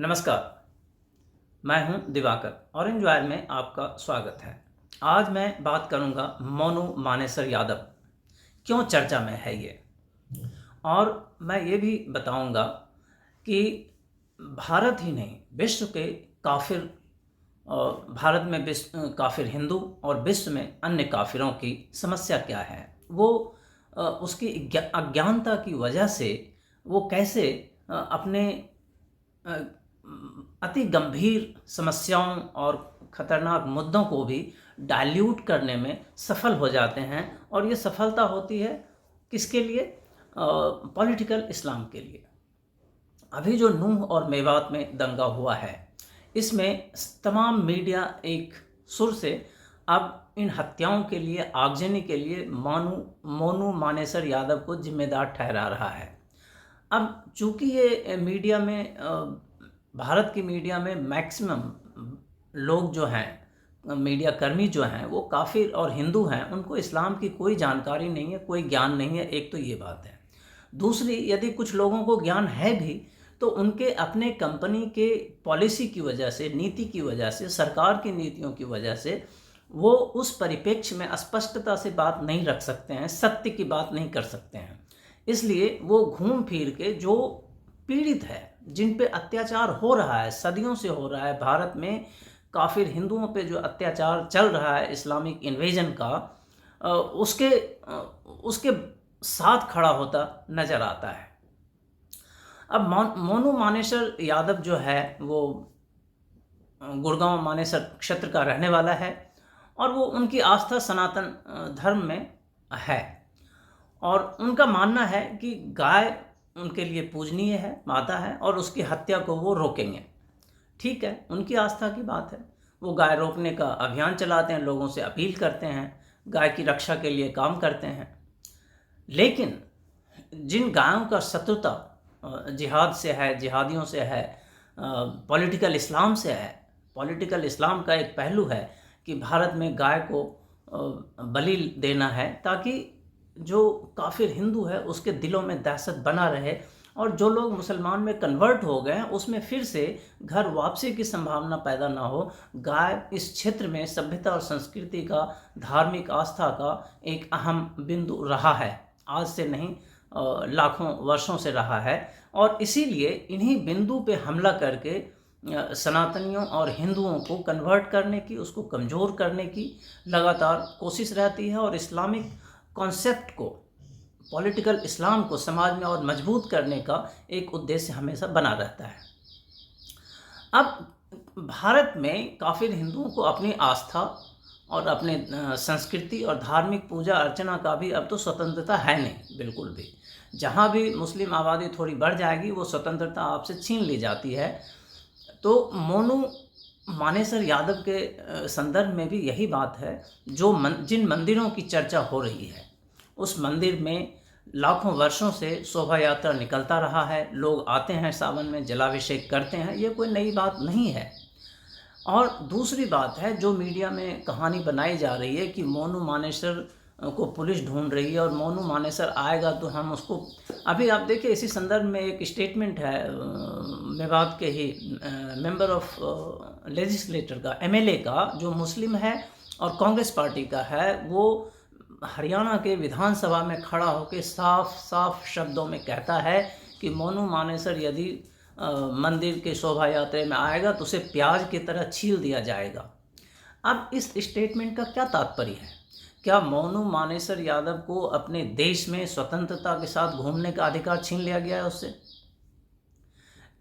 नमस्कार, मैं हूं दिवाकर। ऑरेंज वायर में आपका स्वागत है। आज मैं बात करूंगा मोनू मानेसर यादव क्यों चर्चा में है ये, और मैं ये भी बताऊंगा कि भारत ही नहीं विश्व के काफिर भारत में काफिर हिंदू और विश्व में अन्य काफिरों की समस्या क्या है। वो उसकी अज्ञानता की वजह से वो कैसे अपने अति गंभीर समस्याओं और ख़तरनाक मुद्दों को भी डाइल्यूट करने में सफल हो जाते हैं। और ये सफलता होती है किसके लिए? पॉलिटिकल इस्लाम के लिए। अभी जो नूह और मेवात में दंगा हुआ है, इसमें तमाम मीडिया एक सुर से अब इन हत्याओं के लिए, आगजनी के लिए मोनू मानेसर यादव को जिम्मेदार ठहरा रहा है। अब चूंकि ये मीडिया में भारत की मीडिया में मैक्सिमम लोग जो हैं, मीडिया कर्मी जो हैं, वो काफिर और हिंदू हैं, उनको इस्लाम की कोई जानकारी नहीं है, कोई ज्ञान नहीं है। एक तो ये बात है। दूसरी, यदि कुछ लोगों को ज्ञान है भी तो उनके अपने कंपनी के पॉलिसी की वजह से, नीति की वजह से, सरकार की नीतियों की वजह से वो उस परिप्रेक्ष्य में स्पष्टता से बात नहीं रख सकते हैं, सत्य की बात नहीं कर सकते हैं। इसलिए वो घूम फिर के जो पीड़ित है, जिन पे अत्याचार हो रहा है, सदियों से हो रहा है, भारत में काफिर हिंदुओं पे जो अत्याचार चल रहा है इस्लामिक इन्वेजन का, उसके साथ खड़ा होता नजर आता है। अब मोनू मानेसर यादव जो है वो गुड़गांव मानेसर क्षेत्र का रहने वाला है और वो उनकी आस्था सनातन धर्म में है और उनका मानना है कि गाय उनके लिए पूजनीय है, माता है, और उसकी हत्या को वो रोकेंगे। ठीक है, उनकी आस्था की बात है। वो गाय रोकने का अभियान चलाते हैं, लोगों से अपील करते हैं, गाय की रक्षा के लिए काम करते हैं। लेकिन जिन गायों का शत्रुता जिहाद से है, जिहादियों से है, पॉलिटिकल इस्लाम से है, पॉलिटिकल इस्लाम का एक पहलू है कि भारत में गाय को बलि देना है ताकि जो काफिर हिंदू है उसके दिलों में दहशत बना रहे, और जो लोग मुसलमान में कन्वर्ट हो गए हैं उसमें फिर से घर वापसी की संभावना पैदा ना हो। गाय इस क्षेत्र में सभ्यता और संस्कृति का, धार्मिक आस्था का एक अहम बिंदु रहा है, आज से नहीं लाखों वर्षों से रहा है। और इसीलिए इन्हीं बिंदु पे हमला करके सनातनियों और हिंदुओं को कन्वर्ट करने की, उसको कमज़ोर करने की लगातार कोशिश रहती है और इस्लामिक कॉन्सेप्ट को, पॉलिटिकल इस्लाम को समाज में और मजबूत करने का एक उद्देश्य हमेशा बना रहता है। अब भारत में काफिर हिंदुओं को अपनी आस्था और अपने संस्कृति और धार्मिक पूजा अर्चना का भी अब तो स्वतंत्रता है नहीं, बिल्कुल भी। जहाँ भी मुस्लिम आबादी थोड़ी बढ़ जाएगी वो स्वतंत्रता आपसे छीन ली जाती है। तो मोनू मानेसर यादव के संदर्भ में भी यही बात है। जिन मंदिरों की चर्चा हो रही है, उस मंदिर में लाखों वर्षों से शोभा यात्रा निकलता रहा है, लोग आते हैं, सावन में जलाभिषेक करते हैं, ये कोई नई बात नहीं है। और दूसरी बात है, जो मीडिया में कहानी बनाई जा रही है कि मोनू मानेसर को पुलिस ढूंढ रही है और मोनू मानेसर आएगा तो हम उसको, अभी आप देखिए इसी संदर्भ में एक स्टेटमेंट है मेवात के ही मेंबर ऑफ लेजिस्लेटर का, एमएलए का, जो मुस्लिम है और कांग्रेस पार्टी का है, वो हरियाणा के विधानसभा में खड़ा होकर साफ साफ शब्दों में कहता है कि मोनू मानेसर यदि मंदिर के शोभा यात्रा में आएगा तो उसे प्याज की तरह छील दिया जाएगा। अब इस स्टेटमेंट का क्या तात्पर्य है? क्या मोनू मानेसर यादव को अपने देश में स्वतंत्रता के साथ घूमने का अधिकार छीन लिया गया है उससे?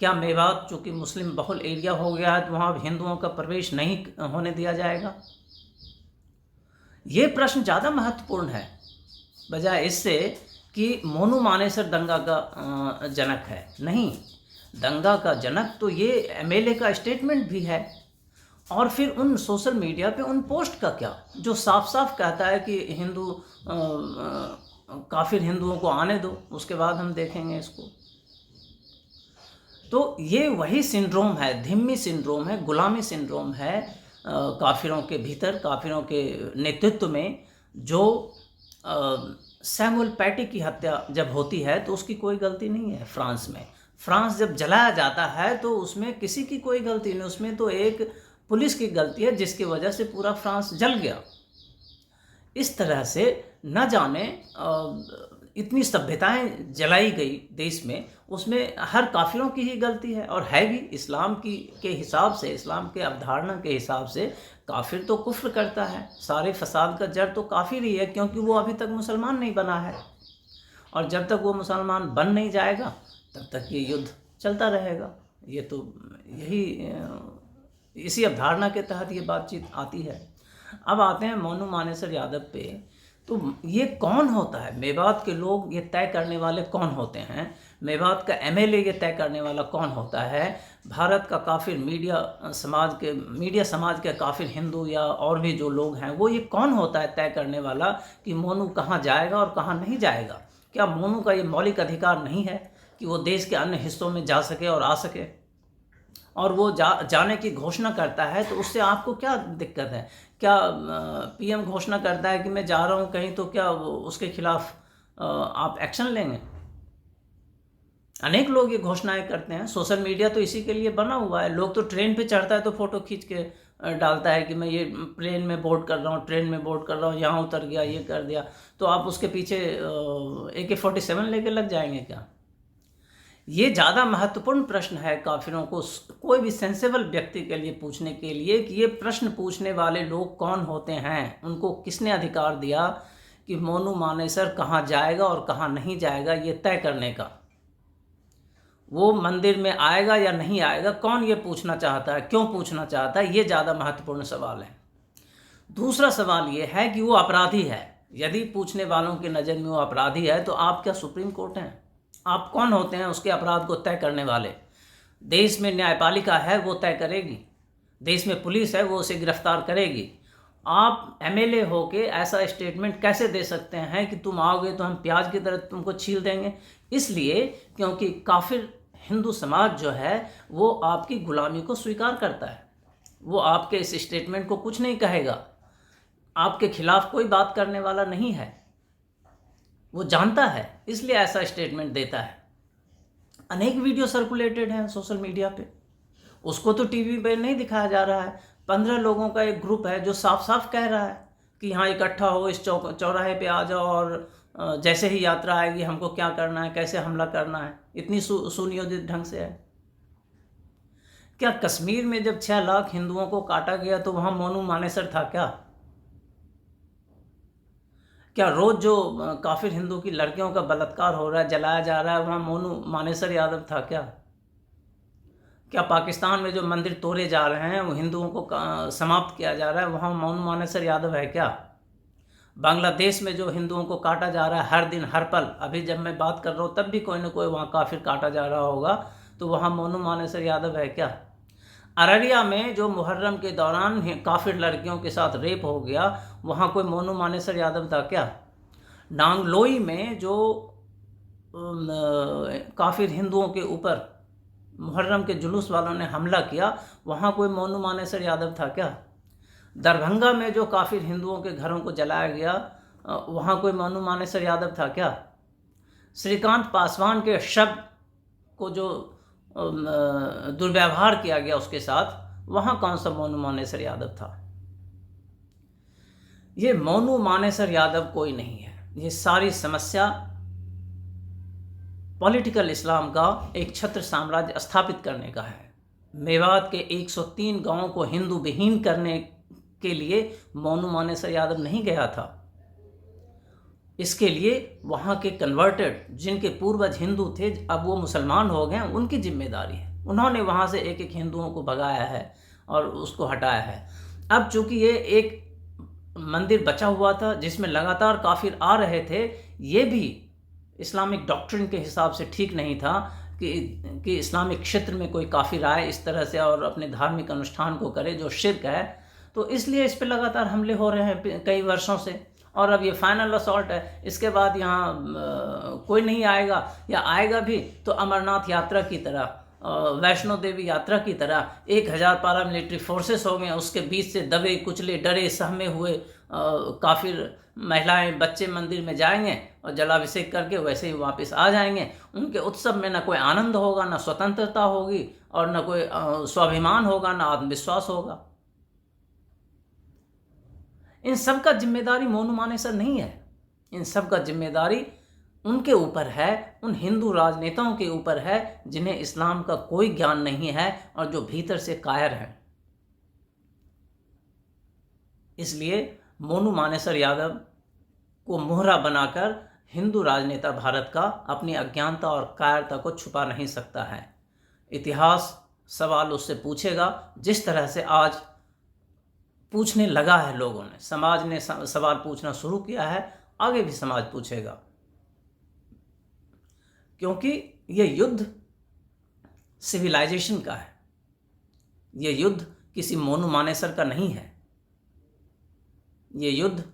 क्या मेवात चूंकि मुस्लिम बहुल एरिया हो गया है तो वहाँ हिंदुओं का प्रवेश नहीं होने दिया जाएगा? ये प्रश्न ज़्यादा महत्वपूर्ण है बजाय इससे कि मोनू मानेसर दंगा का जनक है। नहीं, दंगा का जनक तो ये एमएलए का स्टेटमेंट भी है। और फिर उन सोशल मीडिया पे उन पोस्ट का क्या, जो साफ साफ कहता है कि हिंदू काफिर हिंदुओं को आने दो, उसके बाद हम देखेंगे इसको। तो ये वही सिंड्रोम है, धिम्मी सिंड्रोम है, गुलामी सिंड्रोम है काफिरों के भीतर, काफिरों के नेतृत्व में। जो सैमुअल पैटी की हत्या जब होती है तो उसकी कोई गलती नहीं है। फ्रांस जब जलाया जाता है तो उसमें किसी की कोई गलती नहीं, उसमें तो एक पुलिस की गलती है जिसकी वजह से पूरा फ्रांस जल गया। इस तरह से न जाने इतनी सभ्यताएं जलाई गई देश में, उसमें हर काफिरों की ही गलती है। और है भी इस्लाम की के हिसाब से, इस्लाम के अवधारणा के हिसाब से काफिर तो कुफ्र करता है, सारे फसाद का जड़ तो काफिर ही है, क्योंकि वो अभी तक मुसलमान नहीं बना है। और जब तक वो मुसलमान बन नहीं जाएगा तब तक ये युद्ध चलता रहेगा। ये तो इसी अवधारणा के तहत ये बातचीत आती है। अब आते हैं मोनू मानेसर यादव पे। तो ये कौन होता है? मेवात के लोग ये तय करने वाले कौन होते हैं? मेवात का एमएलए ये तय करने वाला कौन होता है? भारत का काफिर मीडिया समाज के काफिर हिंदू या और भी जो लोग हैं, वो ये कौन होता है तय करने वाला कि मोनू कहाँ जाएगा और कहाँ नहीं जाएगा? क्या मोनू का ये मौलिक अधिकार नहीं है कि वो देश के अन्य हिस्सों में जा सके और आ सके? और वो जाने की घोषणा करता है तो उससे आपको क्या दिक्कत है? क्या पीएम घोषणा करता है कि मैं जा रहा हूँ कहीं, तो क्या उसके खिलाफ आप एक्शन लेंगे? अनेक लोग ये घोषणाएं करते हैं। सोशल मीडिया तो इसी के लिए बना हुआ है। लोग तो ट्रेन पे चढ़ता है तो फोटो खींच के डालता है कि मैं ये प्लेन में बोर्ड कर रहा हूँ, ट्रेन में बोर्ड कर रहा हूँ, यहाँ उतर गया, ये कर दिया। तो आप उसके पीछे AK-47 लेके लग जाएंगे क्या? ये ज़्यादा महत्वपूर्ण प्रश्न है काफिरों को, कोई भी सेंसेबल व्यक्ति के लिए पूछने के लिए कि ये प्रश्न पूछने वाले लोग कौन होते हैं, उनको किसने अधिकार दिया कि मोनू मानेसर कहाँ जाएगा और कहाँ नहीं जाएगा, ये तय करने का। वो मंदिर में आएगा या नहीं आएगा, कौन ये पूछना चाहता है, क्यों पूछना चाहता है? ये ज़्यादा महत्वपूर्ण सवाल है। दूसरा सवाल ये है कि वो अपराधी है। यदि पूछने वालों की नज़र में वो अपराधी है तो आप क्या सुप्रीम कोर्ट हैं? आप कौन होते हैं उसके अपराध को तय करने वाले? देश में न्यायपालिका है, वो तय करेगी। देश में पुलिस है, वो उसे गिरफ्तार करेगी। आप एमएलए होके ऐसा स्टेटमेंट कैसे दे सकते हैं कि तुम आओगे तो हम प्याज की तरह तुमको छील देंगे? इसलिए क्योंकि काफिर हिंदू समाज जो है वो आपकी गुलामी को स्वीकार करता है। वो आपके इस स्टेटमेंट को कुछ नहीं कहेगा, आपके खिलाफ कोई बात करने वाला नहीं है। वो जानता है, इसलिए ऐसा स्टेटमेंट देता है। अनेक वीडियो सर्कुलेटेड हैं सोशल मीडिया पे, उसको तो टीवी पे नहीं दिखाया जा रहा है। 15 लोगों का एक ग्रुप है जो साफ साफ कह रहा है कि यहाँ इकट्ठा हो, इस चौराहे पे आ जाओ और जैसे ही यात्रा आएगी हमको क्या करना है, कैसे हमला करना है। इतनी सुनियोजित ढंग से है। क्या कश्मीर में जब 6 लाख हिंदुओं को काटा गया तो वहाँ मोनू मानेसर था क्या? क्या रोज़ जो काफिर हिंदू की लड़कियों का बलात्कार हो रहा है, जलाया जा रहा है, वहाँ मोनू मानेसर यादव था क्या? क्या पाकिस्तान में जो मंदिर तोड़े जा रहे हैं, वो हिंदुओं को समाप्त किया जा रहा है, वहाँ मोनू मानेसर यादव है क्या? बांग्लादेश में जो हिंदुओं को काटा जा रहा है हर दिन हर पल, अभी जब मैं बात कर रहा हूँ तब भी कोई ना कोई वहाँ काफिर काटा जा रहा होगा, तो वहाँ मोनू मानेसर यादव है क्या? अररिया में जो मुहर्रम के दौरान काफिर लड़कियों के साथ रेप हो गया, वहाँ कोई मोनू मानेसर यादव था क्या? नांगलोई में जो काफिर हिंदुओं के ऊपर मुहर्रम के जुलूस वालों ने हमला किया, वहाँ कोई मोनू मानेसर यादव था क्या? दरभंगा में जो काफिर हिंदुओं के घरों को जलाया गया, वहाँ कोई मोनू मानेसर यादव था क्या? श्रीकांत पासवान के शब्द को जो दुर्व्यवहार किया गया उसके साथ, वहाँ कौन सा मोनू मानेसर यादव था? ये मोनू मानेसर यादव कोई नहीं है। ये सारी समस्या पॉलिटिकल इस्लाम का एक छत्र साम्राज्य स्थापित करने का है। मेवात के 103 गांवों को हिंदू विहीन करने के लिए मोनू मानेसर यादव नहीं गया था। इसके लिए वहाँ के कन्वर्टेड, जिनके पूर्वज हिंदू थे अब वो मुसलमान हो गए, उनकी जिम्मेदारी है। उन्होंने वहाँ से एक एक हिंदुओं को भगाया है और उसको हटाया है। अब चूंकि ये एक मंदिर बचा हुआ था जिसमें लगातार काफिर आ रहे थे, ये भी इस्लामिक डॉक्ट्रिन के हिसाब से ठीक नहीं था कि इस्लामिक क्षेत्र में कोई काफिर आए इस तरह से और अपने धार्मिक अनुष्ठान को करे जो शिर्क है। तो इसलिए इस पर लगातार हमले हो रहे हैं कई वर्षों से, और अब ये फाइनल असॉल्ट है। इसके बाद यहाँ कोई नहीं आएगा, या आएगा भी तो अमरनाथ यात्रा की तरह, वैष्णो देवी यात्रा की तरह 1000 पैरामिलिट्री फोर्सेस हो गए, उसके बीच से दबे कुचले डरे सहमे हुए काफिर महिलाएं बच्चे मंदिर में जाएंगे और जलाभिषेक करके वैसे ही वापस आ जाएंगे। उनके उत्सव में न कोई आनंद होगा, न स्वतंत्रता होगी, और न कोई स्वाभिमान होगा, न आत्मविश्वास होगा। इन सब का जिम्मेदारी मोनू मानेसर नहीं है। इन सब का जिम्मेदारी उनके ऊपर है, उन हिंदू राजनेताओं के ऊपर है जिन्हें इस्लाम का कोई ज्ञान नहीं है और जो भीतर से कायर हैं। इसलिए मोनू मानेसर यादव को मोहरा बनाकर हिंदू राजनेता भारत का अपनी अज्ञानता और कायरता को छुपा नहीं सकता है। इतिहास सवाल उससे पूछेगा, जिस तरह से आज पूछने लगा है लोगों ने, समाज ने सवाल पूछना शुरू किया है, आगे भी समाज पूछेगा। क्योंकि ये युद्ध सिविलाइजेशन का है, ये युद्ध किसी मोनू मानेसर का नहीं है। ये युद्ध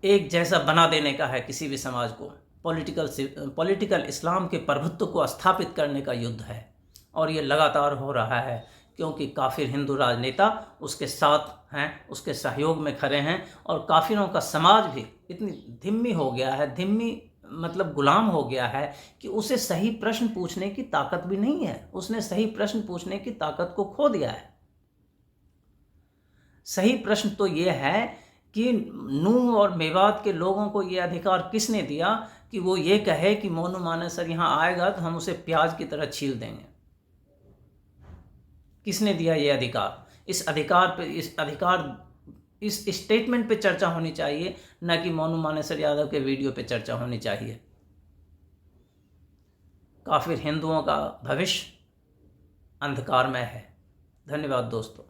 एक जैसा बना देने का है किसी भी समाज को। पॉलिटिकल इस्लाम के प्रभुत्व को स्थापित करने का युद्ध है, और ये लगातार हो रहा है क्योंकि काफिर हिंदू राजनेता उसके साथ हैं, उसके सहयोग में खड़े हैं। और काफिरों का समाज भी इतनी धिम्मी हो गया है, धिम्मी मतलब गुलाम हो गया है कि उसे सही प्रश्न पूछने की ताकत भी नहीं है। उसने सही प्रश्न पूछने की ताकत को खो दिया है। सही प्रश्न तो ये है कि नूह और मेवात के लोगों को ये अधिकार किसने दिया कि वो ये कहे कि मोनू मानेसर यहाँ आएगा तो हम उसे प्याज की तरह छील देंगे। किसने दिया ये अधिकार? इस स्टेटमेंट पे चर्चा होनी चाहिए, न कि मोनू मानेसर यादव के वीडियो पे चर्चा होनी चाहिए। काफिर हिंदुओं का भविष्य अंधकारमय है। धन्यवाद दोस्तों।